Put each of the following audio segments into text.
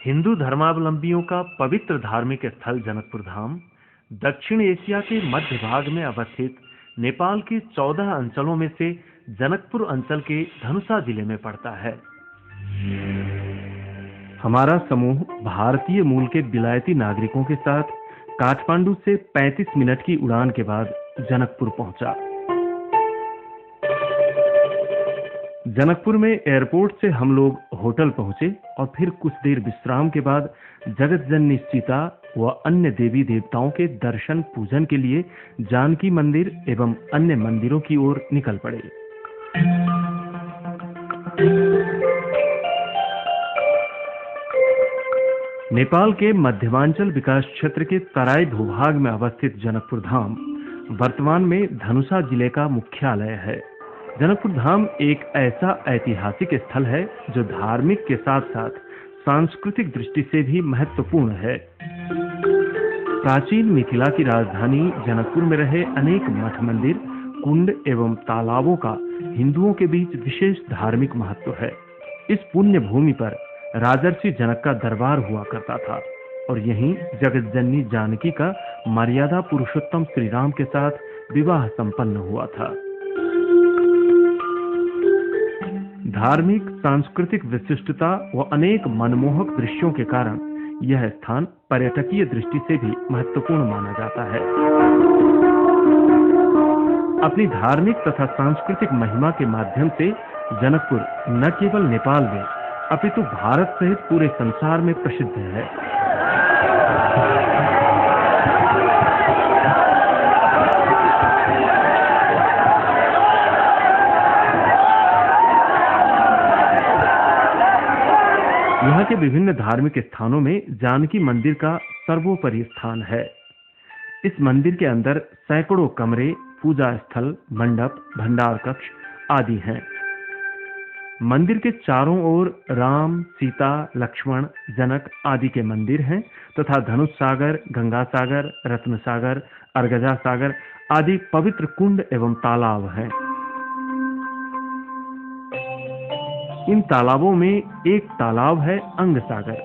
हिंदू धर्मावलंबियों का पवित्र धार्मिक स्थल जनकपुर धाम दक्षिण एशिया के मध्य भाग में अवस्थित नेपाल के 14 अंचलों में से जनकपुर अंचल के धनुषा जिले में पड़ता है। हमारा समूह भारतीय मूल के विलायती नागरिकों के साथ काठमांडू से 35 मिनट की उड़ान के बाद जनकपुर पहुंचा। जनकपुर में एयरपोर्ट से हम लोग होटल पहुंचे और फिर कुछ देर विश्राम के बाद जगत जननी सीता व अन्य देवी देवताओं के दर्शन पूजन के लिए जानकी मंदिर एवं अन्य मंदिरों की ओर निकल पड़े। नेपाल के मध्यमांचल विकास क्षेत्र के तराई भूभाग में अवस्थित जनकपुर धाम वर्तमान में धनुषा जिले का मुख्यालय है। जनकपुर धाम एक ऐसा ऐतिहासिक स्थल है जो धार्मिक के साथ साथ सांस्कृतिक दृष्टि से भी महत्वपूर्ण है। प्राचीन मिथिला की राजधानी जनकपुर में रहे अनेक मठ मंदिर, कुंड एवं तालाबों का हिंदुओं के बीच विशेष धार्मिक महत्व है। इस पुण्य भूमि पर राजर्षि जनक का दरबार हुआ करता था और यहीं जगत जननी जानकी का मर्यादा पुरुषोत्तम श्री राम के साथ विवाह संपन्न हुआ था। धार्मिक सांस्कृतिक विशिष्टता व अनेक मनमोहक दृश्यों के कारण यह स्थान पर्यटकीय दृष्टि से भी महत्वपूर्ण माना जाता है। अपनी धार्मिक तथा सांस्कृतिक महिमा के माध्यम से जनकपुर न केवल नेपाल में अपितु भारत सहित पूरे संसार में प्रसिद्ध है। यहाँ के विभिन्न धार्मिक स्थानों में जानकी मंदिर का सर्वोपरि स्थान है। इस मंदिर के अंदर सैकड़ों कमरे, पूजा स्थल, मंडप, भंडार कक्ष आदि हैं। मंदिर के चारों ओर राम, सीता, लक्ष्मण, जनक आदि के मंदिर हैं तथा धनुष सागर, गंगा सागर, रत्न सागर, अर्गजा सागर आदि पवित्र कुंड एवं तालाब हैं। इन तालाबों में एक तालाब है अंग सागर।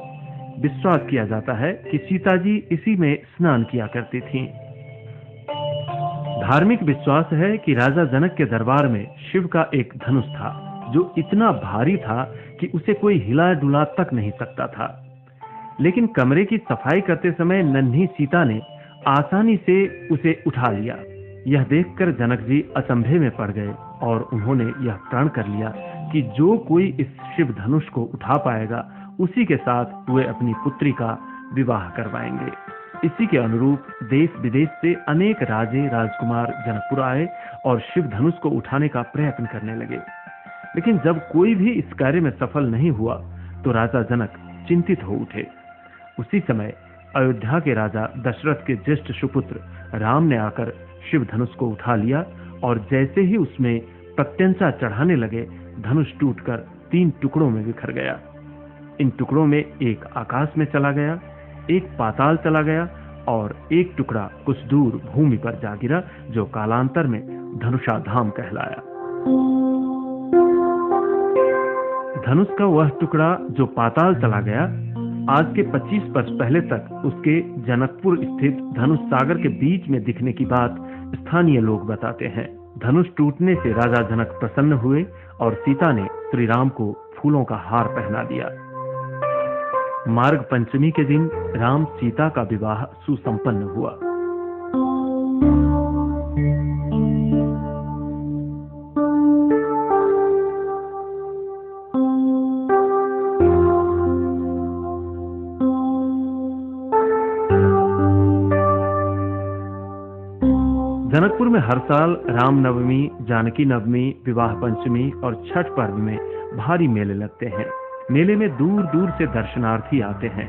विश्वास किया जाता है कि सीता जी इसी में स्नान किया करती थीं। धार्मिक विश्वास है कि राजा जनक के दरबार में शिव का एक धनुष था जो इतना भारी था कि उसे कोई हिला डुला तक नहीं सकता था। लेकिन कमरे की सफाई करते समय नन्ही सीता ने आसानी से उसे उठा लिया। यह देखकर जनक जी अचंभे में पड़ गए और उन्होंने यह प्रण कर लिया कि जो कोई इस शिव धनुष को उठा पाएगा उसी के साथ वे अपनी पुत्री का विवाह करवाएंगे। इसी के अनुरूप देश विदेश से अनेक राजे राजकुमार जनकपुर आए और शिव धनुष को उठाने का प्रयत्न करने लगे। लेकिन जब कोई भी इस कार्य में सफल नहीं हुआ तो राजा जनक चिंतित हो उठे। उसी समय अयोध्या के राजा दशरथ के ज्येष्ठ सुपुत्र राम ने आकर शिव धनुष को उठा लिया और जैसे ही उसमें प्रत्यंचा चढ़ाने लगे, धनुष टूटकर 3 टुकड़ों में बिखर गया। इन टुकड़ों में एक आकाश में चला गया, एक पाताल चला गया और एक टुकड़ा कुछ दूर भूमि पर जा गिरा जो कालांतर में धनुषा धाम कहलाया। धनुष का वह टुकड़ा जो पाताल चला गया, आज के 25 वर्ष पहले तक उसके जनकपुर स्थित धनुष सागर के बीच में दिखने की बात स्थानीय लोग बताते हैं। धनुष टूटने से राजा जनक प्रसन्न हुए और सीता ने श्री राम को फूलों का हार पहना दिया। मार्ग पंचमी के दिन राम सीता का विवाह सुसंपन्न हुआ। जनकपुर में हर साल रामनवमी, जानकी नवमी, विवाह पंचमी और छठ पर्व में भारी मेले लगते हैं। मेले में दूर दूर से दर्शनार्थी आते हैं।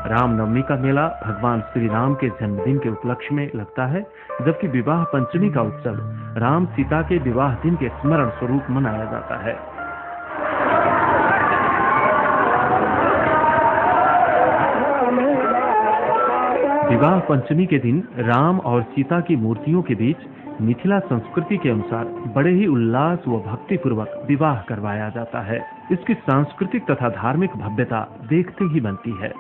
रामनवमी का मेला भगवान श्री राम के जन्मदिन के उपलक्ष्य में लगता है, जबकि विवाह पंचमी का उत्सव राम सीता के विवाह दिन के स्मरण स्वरूप मनाया जाता है। विवाह पंचमी के दिन राम और सीता की मूर्तियों के बीच मिथिला संस्कृति के अनुसार बड़े ही उल्लास व भक्ति पूर्वक विवाह करवाया जाता है। इसकी सांस्कृतिक तथा धार्मिक भव्यता देखते ही बनती है।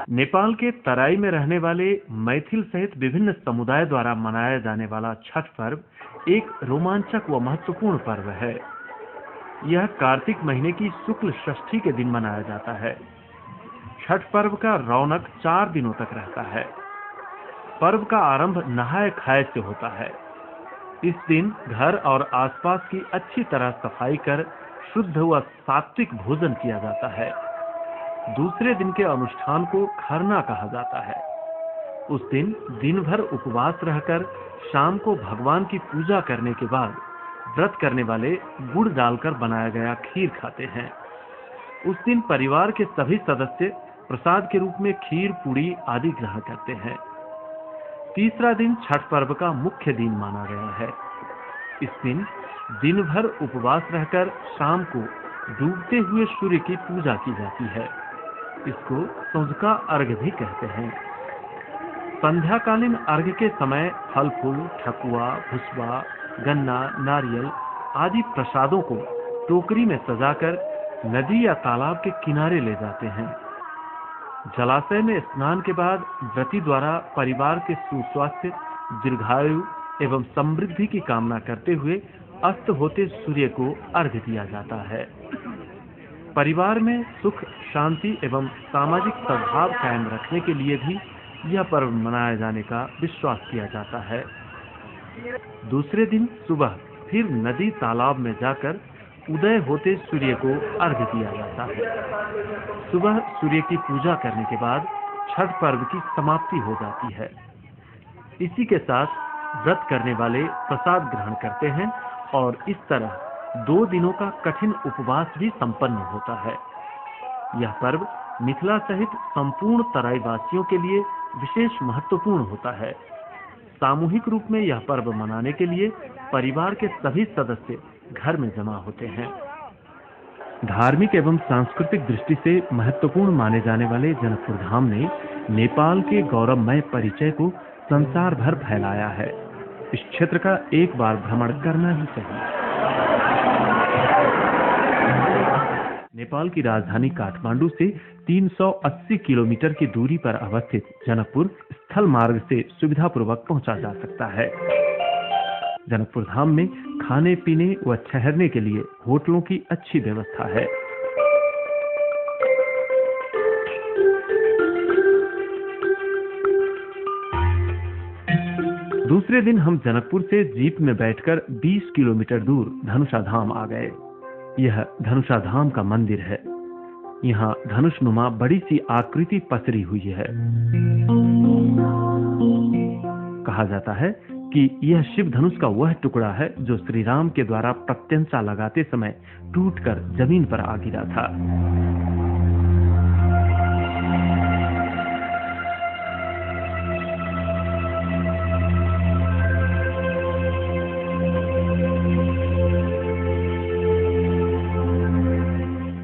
नेपाल के तराई में रहने वाले मैथिल सहित विभिन्न समुदाय द्वारा मनाया जाने वाला छठ पर्व एक रोमांचक व महत्वपूर्ण पर्व है। यह कार्तिक महीने की शुक्ल षष्ठी के दिन मनाया जाता है। छठ पर्व का रौनक 4 दिनों तक रहता है। पर्व का आरंभ नहाए खाए से होता है। इस दिन घर और आसपास की अच्छी तरह सफाई कर शुद्ध व सात्विक भोजन किया जाता है। दूसरे दिन के अनुष्ठान को खरना कहा जाता है। उस दिन भर उपवास रहकर शाम को भगवान की पूजा करने के बाद व्रत करने वाले गुड़ डालकर बनाया गया खीर खाते हैं। उस दिन परिवार के सभी सदस्य प्रसाद के रूप में खीर पूड़ी आदि ग्रहण करते हैं। तीसरा दिन छठ पर्व का मुख्य दिन माना गया है। इस दिन भर उपवास रहकर शाम को डूबते हुए सूर्य की पूजा की जाती है। इसको संध्या अर्घ्य भी कहते हैं। संध्याकालीन अर्घ्य के समय फल फूल, ठकुआ, भुसवा, गन्ना, नारियल आदि प्रसादों को टोकरी में सजाकर नदी या तालाब के किनारे ले जाते हैं। जलाशय में स्नान के बाद व्रती द्वारा परिवार के सुस्वास्थ्य, दीर्घायु एवं समृद्धि की कामना करते हुए अस्त होते सूर्य को अर्घ्य दिया जाता है। परिवार में सुख, शांति एवं सामाजिक सद्भाव कायम रखने के लिए भी यह पर्व मनाए जाने का विश्वास किया जाता है। दूसरे दिन सुबह फिर नदी तालाब में जाकर उदय होते सूर्य को अर्घ्य दिया जाता है। सुबह सूर्य की पूजा करने के बाद छठ पर्व की समाप्ति हो जाती है। इसी के साथ व्रत करने वाले प्रसाद ग्रहण करते हैं और इस तरह 2 दिनों का कठिन उपवास भी संपन्न होता है। यह पर्व मिथिला सहित संपूर्ण तराई वासियों के लिए विशेष महत्वपूर्ण होता है। सामूहिक रूप में यह पर्व मनाने के लिए परिवार के सभी सदस्य घर में जमा होते हैं। धार्मिक एवं सांस्कृतिक दृष्टि से महत्वपूर्ण माने जाने वाले जनकपुर धाम ने नेपाल के गौरवमय परिचय को संसार भर फैलाया है। इस क्षेत्र का एक बार भ्रमण करना ही चाहिए। नेपाल की राजधानी काठमांडू से 380 किलोमीटर की दूरी पर अवस्थित जनकपुर स्थल मार्ग से सुविधापूर्वक पहुंचा जा सकता है। जनकपुर धाम में खाने पीने व ठहरने के लिए होटलों की अच्छी व्यवस्था है। दूसरे दिन हम जनकपुर से जीप में बैठकर 20 किलोमीटर दूर धनुषा धाम आ गए। यह धनुषा धाम का मंदिर है। यहाँ धनुषनुमा बड़ी सी आकृति पसरी हुई है। कहा जाता है कि यह शिव धनुष का वह टुकड़ा है जो श्री राम के द्वारा प्रत्यंचा लगाते समय टूटकर जमीन पर आ गिरा था।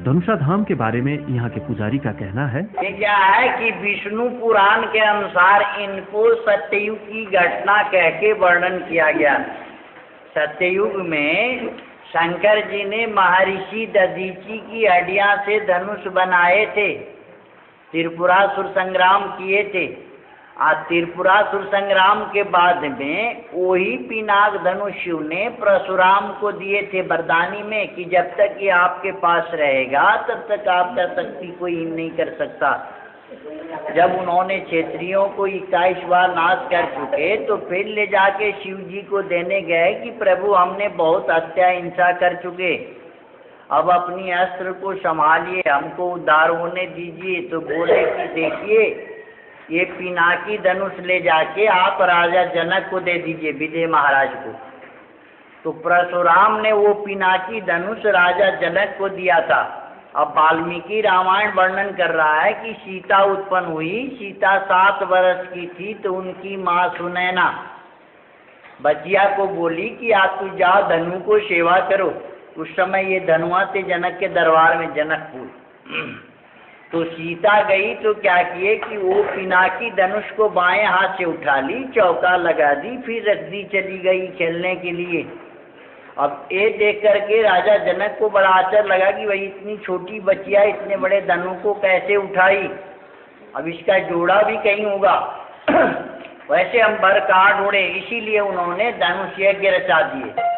धनुषा धाम के बारे में यहाँ के पुजारी का कहना है, ये क्या है कि विष्णु पुराण के अनुसार इनको सत्ययुग की घटना कह के वर्णन किया गया। सत्ययुग में शंकर जी ने महर्षि दधीची की हड्डियां से धनुष बनाए थे। त्रिपुरासुर संग्राम किए थे। त्रिपुरासुर संग्राम के बाद में वही पिनाक धनुष शिव ने परशुराम को दिए थे वरदानी में कि जब तक ये आपके पास रहेगा तब तक आपका शक्ति कोई नहीं कर सकता। जब उन्होंने क्षेत्रियों को 21 बार नाश कर चुके तो फिर ले जाके शिव जी को देने गए कि प्रभु हमने बहुत हत्या हिंसा कर चुके, अब अपनी अस्त्र को संभालिए, हमको उद्धार होने दीजिए। तो बोले कि देखिए ये पिनाकी धनुष ले जाके आप राजा जनक को दे दीजिए, विजय महाराज को। तो परशुराम ने वो पिनाकी धनुष राजा जनक को दिया था। अब वाल्मीकि रामायण वर्णन कर रहा है कि सीता उत्पन्न हुई। सीता 7 वर्ष की थी तो उनकी माँ सुनैना बचिया को बोली कि आप तू जाओ धनु को सेवा करो। उस समय ये धनुआ थे जनक के दरबार में, जनकपुर। तो सीता गई तो क्या किए कि वो पिनाकी धनुष को बाएं हाथ से उठा ली, चौका लगा दी, फिर रख दी, चली गई खेलने के लिए। अब ये देख करके राजा जनक को बड़ा आश्चर्य लगा कि भाई इतनी छोटी बच्चिया इतने बड़े धनु को कैसे उठाई, अब इसका जोड़ा भी कहीं होगा। वैसे हम बर काट उड़े, इसीलिए उन्होंने धनुष यज्ञ रचा दिए।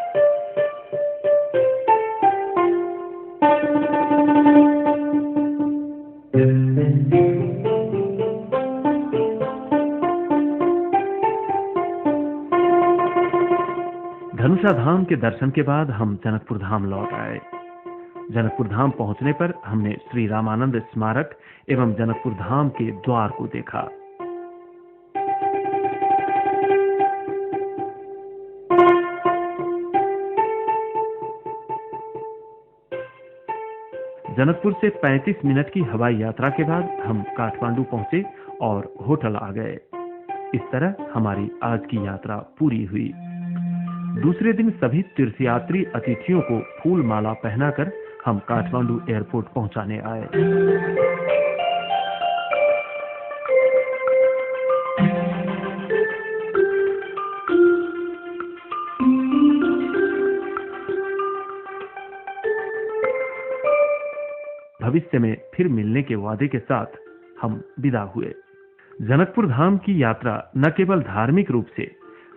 धनुषा धाम के दर्शन के बाद हम जनकपुर धाम लौट आए। जनकपुर धाम पहुंचने पर हमने श्री रामानंद स्मारक एवं जनकपुर धाम के द्वार को देखा। जनकपुर से 35 मिनट की हवाई यात्रा के बाद हम काठमांडू पहुंचे और होटल आ गए। इस तरह हमारी आज की यात्रा पूरी हुई। दूसरे दिन सभी तीर्थयात्री अतिथियों को फूल माला पहनाकर हम काठमांडू एयरपोर्ट पहुंचाने आए। भविष्य में फिर मिलने के वादे के साथ हम विदा हुए। जनकपुर धाम की यात्रा न केवल धार्मिक रूप से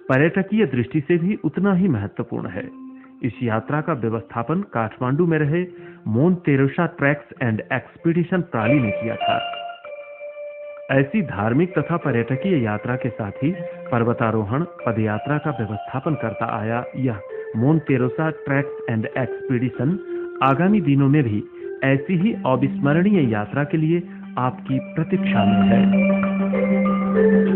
पर्यटकीय दृष्टि से भी उतना ही महत्वपूर्ण है। इस यात्रा का व्यवस्थापन काठमांडू में रहे मोन तेरेसा ट्रैक्स एंड एक्सपीडिशन प्रणाली ने किया था। ऐसी धार्मिक तथा पर्यटकीय यात्रा के साथ ही पर्वतारोहण पदयात्रा का व्यवस्थापन करता आया यह मोन तेरेसा ट्रैक्स एंड एक्सपीडिशन आगामी दिनों में भी ऐसी ही अविस्मरणीय यात्रा के लिए आपकी प्रतीक्षा में है।